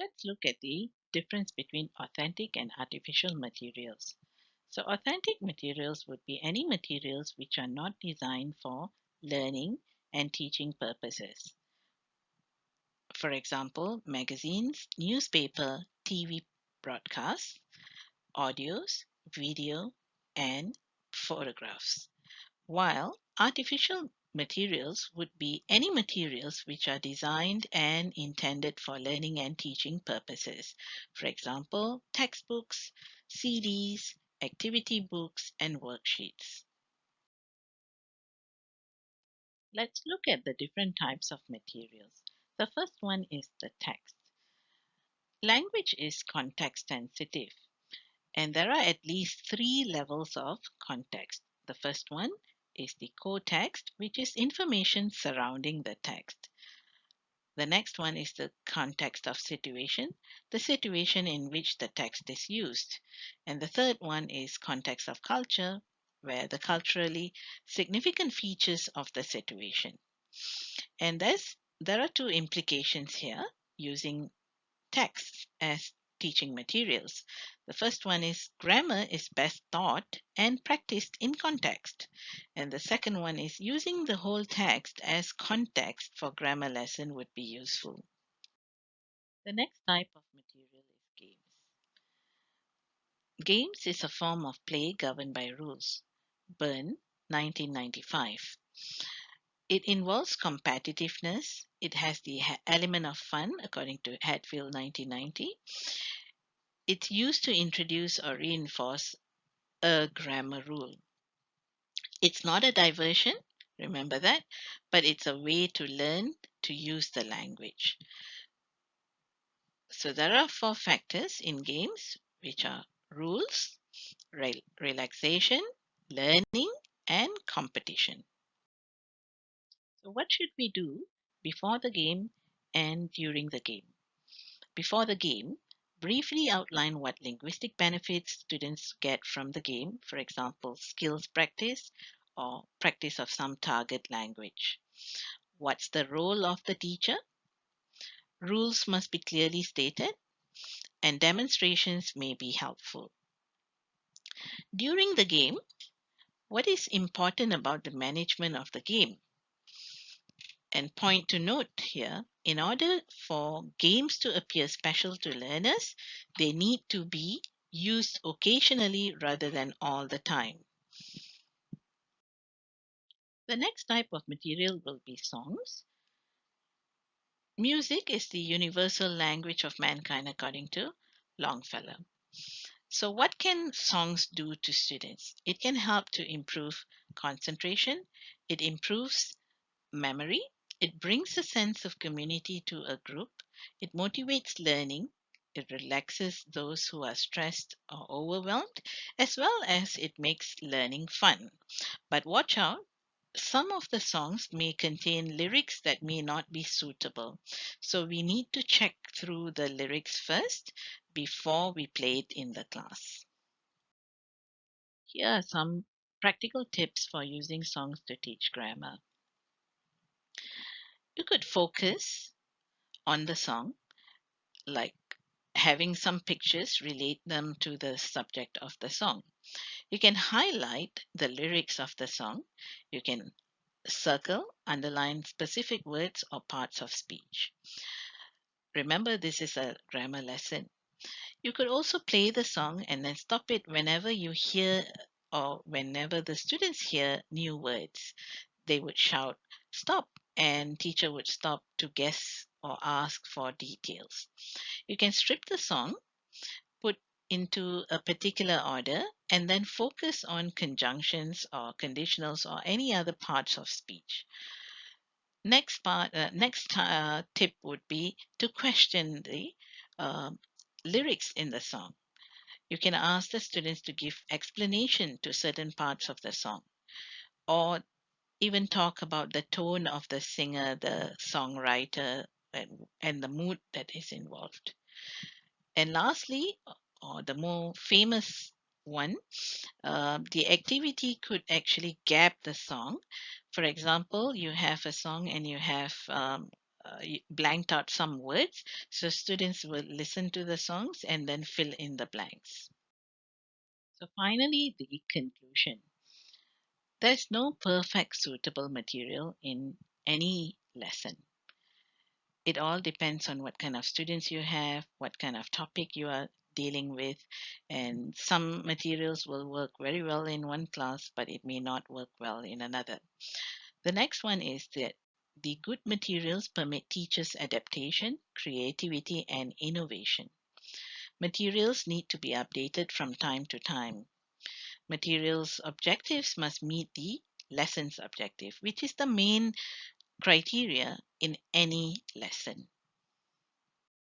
Let's look at the difference between authentic and artificial materials. So, authentic materials would be any materials which are not designed for learning and teaching purposes. For example, magazines, newspaper, TV broadcasts, audios, video, and photographs. While artificial materials would be any materials which are designed and intended for learning and teaching purposes. For example, textbooks, CDs, activity books, and worksheets. Let's look at the different types of materials. The first one is the text. Language is context sensitive, and there are at least three levels of context. The first one is the core text, which is information surrounding the text. The next one is the context of situation, the situation in which the text is used. And the third one is context of culture, where the culturally significant features of the situation. And there are two implications here using texts as teaching materials. The first one is grammar is best taught and practiced in context. And the second one is using the whole text as context for grammar lesson would be useful. The next type of material is games. Games is a form of play governed by rules. Byrne, 1995. It involves competitiveness. It has the element of fun, according to Hatfield 1990. It's used to introduce or reinforce a grammar rule. It's not a diversion, remember that, but it's a way to learn to use the language. So there are four factors in games, which are rules, relaxation, learning, and competition. So, what should we do before the game and during the game? Before the game, briefly outline what linguistic benefits students get from the game, for example, skills practice or practice of some target language. What's the role of the teacher? Rules must be clearly stated, and demonstrations may be helpful. During the game, what is important about the management of the game? And point to note here, in order for games to appear special to learners, they need to be used occasionally rather than all the time. The next type of material will be songs. Music is the universal language of mankind, according to Longfellow. So, what can songs do to students? It can help to improve concentration, it improves memory, it brings a sense of community to a group, it motivates learning, it relaxes those who are stressed or overwhelmed, as well as it makes learning fun. But watch out, some of the songs may contain lyrics that may not be suitable. So we need to check through the lyrics first before we play it in the class. Here are some practical tips for using songs to teach grammar. You could focus on the song, like having some pictures relate them to the subject of the song. You can highlight the lyrics of the song. You can circle, underline specific words or parts of speech. Remember, this is a grammar lesson. You could also play the song and then stop it whenever you hear or whenever the students hear new words. They would shout, "Stop!" and teacher would stop to guess or ask for details. You can strip the song, put into a particular order, and then focus on conjunctions or conditionals or any other parts of speech. Next tip would be to question the uh, lyrics in the song. You can ask the students to give explanation to certain parts of the song, or even talk about the tone of the singer, the songwriter, and the mood that is involved. And lastly, or the more famous one, the activity could actually gap the song. For example, you have a song and you have blanked out some words. So students will listen to the songs and then fill in the blanks. So finally, the conclusion. There's no perfect suitable material in any lesson. It all depends on what kind of students you have, what kind of topic you are dealing with, and some materials will work very well in one class, but it may not work well in another. The next one is that the good materials permit teachers adaptation, creativity, and innovation. Materials need to be updated from time to time. Materials objectives must meet the lessons objective, which is the main criteria in any lesson.